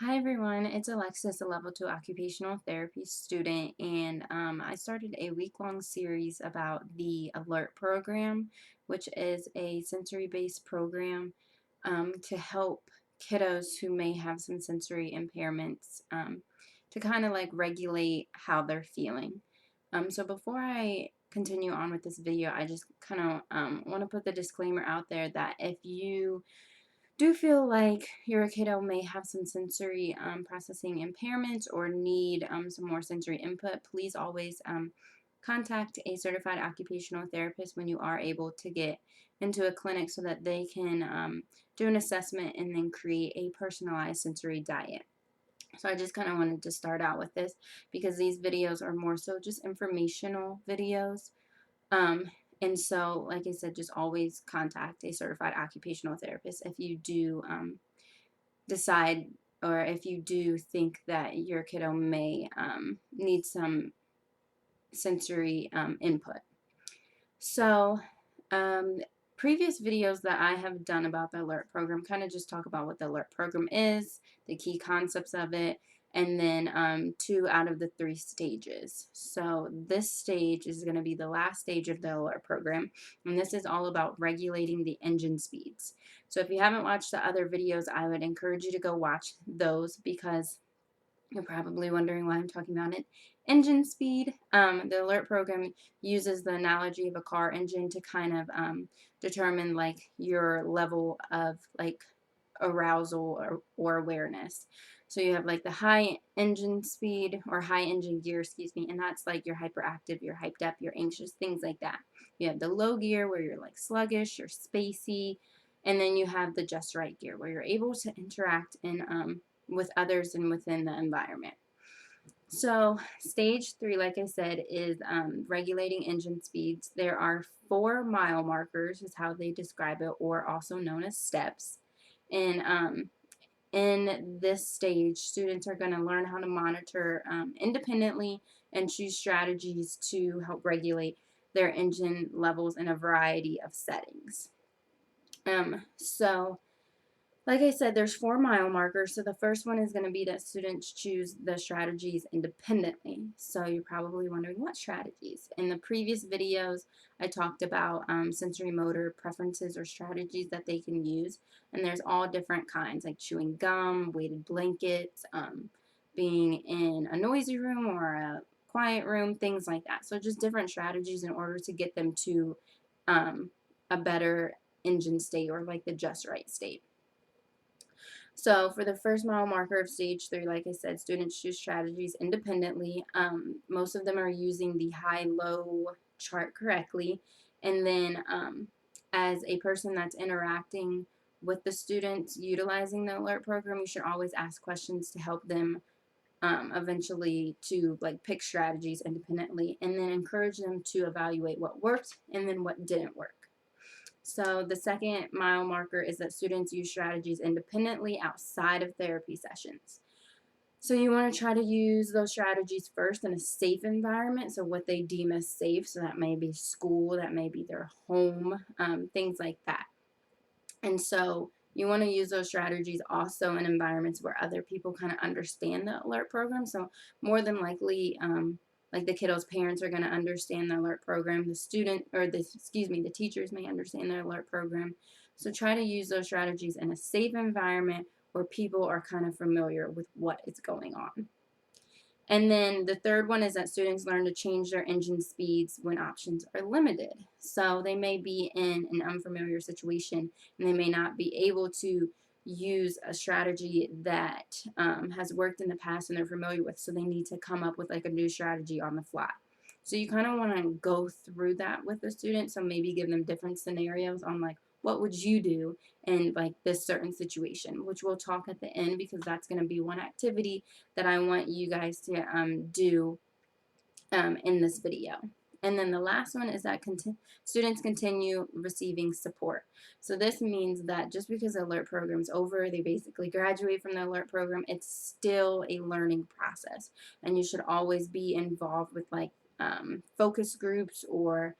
Hi everyone, it's Alexis, a level 2 occupational therapy student, and I started a week-long series about the ALERT program, which is a sensory-based program to help kiddos who may have some sensory impairments to kind of like regulate how they're feeling. So before I continue on with this video, I just kind of want to put the disclaimer out there that if you do feel like your kiddo may have some sensory processing impairments or need some more sensory input, please always contact a certified occupational therapist when you are able to get into a clinic so that they can do an assessment and then create a personalized sensory diet. So I just kind of wanted to start out with this because these videos are more so just informational videos. Um, and so, like I said, just always contact a certified occupational therapist if you do decide or if you do think that your kiddo may need some sensory input. So, um, previous videos that I have done about the ALERT program kind of just talk about what the ALERT program is, the key concepts of it, and then 2 out of the 3 stages. So this stage is going to be the last stage of the ALERT program, and this is all about regulating the engine speeds. So if you haven't watched the other videos, I would encourage you to go watch those because you're probably wondering why I'm talking about it. Engine speed. The ALERT program uses the analogy of a car engine to kind of determine like your level of like arousal or awareness. So you have like the high engine speed or high engine gear, excuse me, and that's like you're hyperactive, you're hyped up, you're anxious, things like that. You have the low gear where you're like sluggish, you're spacey, and then you have the just right gear where you're able to interact in with others and within the environment. So, stage 3, like I said, is regulating engine speeds. There are 4 mile markers, is how they describe it, or also known as steps. And in this stage, students are going to learn how to monitor independently and choose strategies to help regulate their engine levels in a variety of settings. So, like I said, there's 4 mile markers. So the first one is going to be that students choose the strategies independently. So you're probably wondering what strategies. In the previous videos, I talked about sensory motor preferences or strategies that they can use. And there's all different kinds like chewing gum, weighted blankets, being in a noisy room or a quiet room, things like that. So just different strategies in order to get them to a better engine state or like the just right state. So for the first mile marker of stage 3, like I said, students choose strategies independently. Most of them are using the high-low chart correctly. And then as a person that's interacting with the students utilizing the ALERT program, you should always ask questions to help them eventually to like pick strategies independently and then encourage them to evaluate what worked and then what didn't work. So the second mile marker is that students use strategies independently outside of therapy sessions. So you want to try to use those strategies first in a safe environment, so what they deem as safe. So that may be school, that may be their home, things like that. And so you want to use those strategies also in environments where other people kind of understand the ALERT program. So more than likely, like the kiddos' parents are going to understand the ALERT program. The student, or the excuse me, the teachers may understand the ALERT program. So try to use those strategies in a safe environment where people are kind of familiar with what is going on. And then the third one is that students learn to change their engine speeds when options are limited. So they may be in an unfamiliar situation and they may not be able to use a strategy that has worked in the past and they're familiar with. So they need to come up with like a new strategy on the fly. So you kind of want to go through that with the student. So maybe give them different scenarios on like, what would you do in like this certain situation, which we'll talk at the end because that's going to be one activity that I want you guys to do in this video. And then the last one is that students continue receiving support. So this means that just because the ALERT program is over, they basically graduate from the ALERT program, it's still a learning process. And you should always be involved with like focus groups or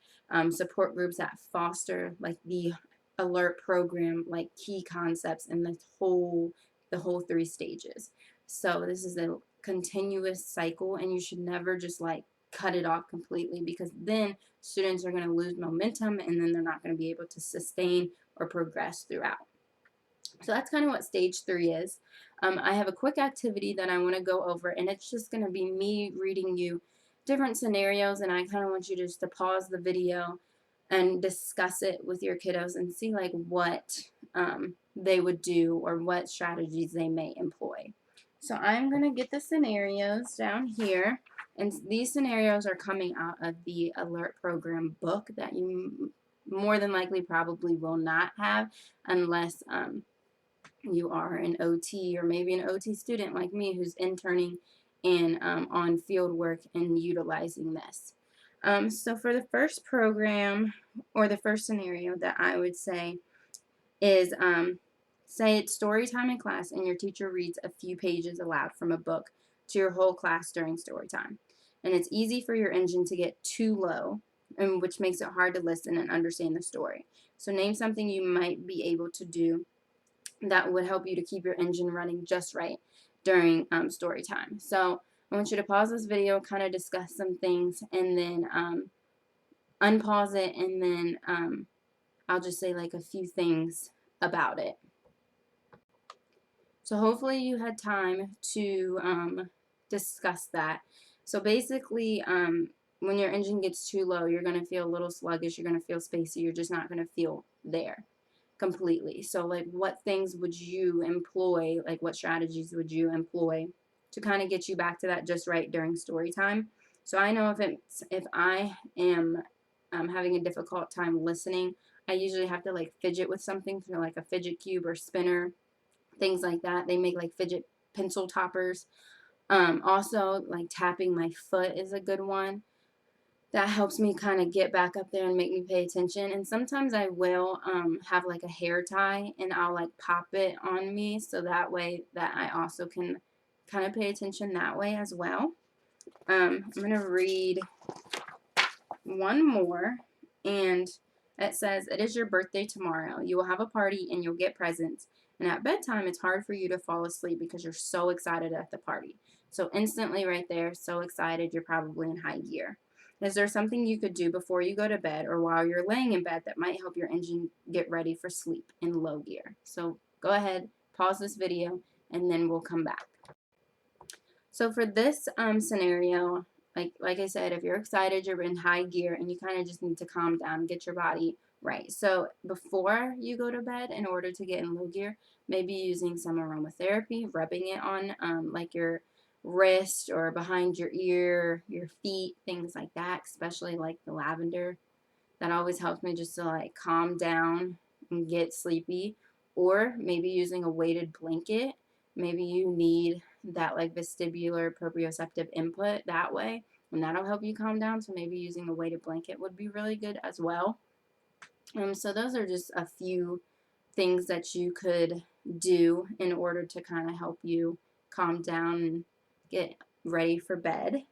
support groups that foster like the ALERT program, like key concepts and the whole the whole 3 stages. So this is a continuous cycle, and you should never just like cut it off completely, because then students are going to lose momentum and then they're not going to be able to sustain or progress throughout. So that's kind of what stage 3 is. I have a quick activity that I want to go over, and it's just going to be me reading you different scenarios, and I kind of want you just to pause the video and discuss it with your kiddos and see like what they would do or what strategies they may employ. So I'm going to get the scenarios down here, and these scenarios are coming out of the Alert Program book that you more than likely probably will not have unless you are an OT or maybe an OT student like me who's interning and on field work and utilizing this. So for the first program or the first scenario that I would say is say it's story time in class and your teacher reads a few pages aloud from a book to your whole class during story time. And it's easy for your engine to get too low, and which makes it hard to listen and understand the story. So name something you might be able to do that would help you to keep your engine running just right during story time. So I want you to pause this video, kind of discuss some things, and then unpause it, and then I'll just say like a few things about it. So hopefully you had time to discuss that. So basically, when your engine gets too low, you're going to feel a little sluggish, you're going to feel spacey, you're just not going to feel there completely. So like what things would you employ, like what strategies would you employ to kind of get you back to that just right during story time? So I know if I am having a difficult time listening, I usually have to like fidget with something, so like a fidget cube or spinner, things like that. They make like fidget pencil toppers. Also like tapping my foot is a good one. That helps me kind of get back up there and make me pay attention. And sometimes I will have like a hair tie, and I'll like pop it on me so that way that I also can kind of pay attention that way as well. I'm going to read one more, and it says, "It is your birthday tomorrow. You will have a party and you'll get presents. And at bedtime, it's hard for you to fall asleep because you're so excited at the party." So instantly right there, so excited, you're probably in high gear. Is there something you could do before you go to bed or while you're laying in bed that might help your engine get ready for sleep in low gear? So go ahead, pause this video, and then we'll come back. So for this scenario, like I said, if you're excited, you're in high gear, and you kind of just need to calm down, get your body right. So before you go to bed, in order to get in low gear, maybe using some aromatherapy, rubbing it on like your wrist or behind your ear, your feet, things like that, especially like the lavender. That always helps me just to like calm down and get sleepy. Or maybe using a weighted blanket. Maybe you need that like vestibular proprioceptive input that way, and that'll help you calm down. So maybe using a weighted blanket would be really good as well. So those are just a few things that you could do in order to kind of help you calm down and get ready for bed.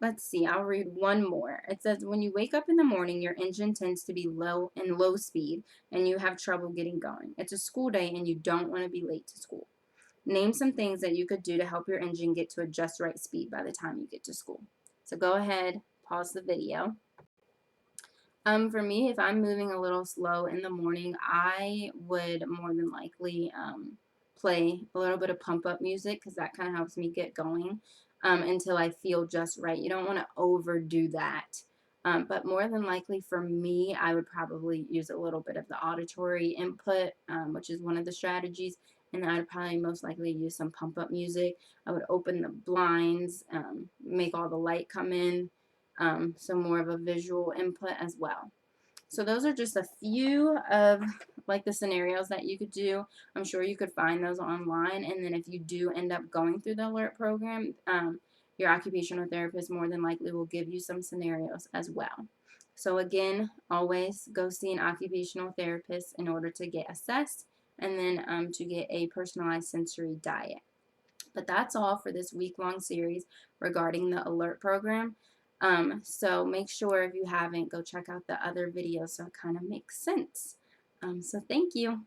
Let's see, I'll read one more. It says, "When you wake up in the morning, your engine tends to be low speed and you have trouble getting going. It's a school day and you don't want to be late to school. Name some things that you could do to help your engine get to a just right speed by the time you get to school." So go ahead, pause the video. For me, if I'm moving a little slow in the morning, I would more than likely play a little bit of pump up music, because that kind of helps me get going until I feel just right. You don't want to overdo that. But more than likely for me, I would probably use a little bit of the auditory input, which is one of the strategies. And I would probably most likely use some pump up music. I would open the blinds, make all the light come in, so more of a visual input as well. So those are just a few of like the scenarios that you could do. I'm sure you could find those online, and then if you do end up going through the alert program, your occupational therapist more than likely will give you some scenarios as well. So again, always go see an occupational therapist in order to get assessed, and then to get a personalized sensory diet. But that's all for this week-long series regarding the alert program. So make sure if you haven't, go check out the other videos so it kind of makes sense. So thank you.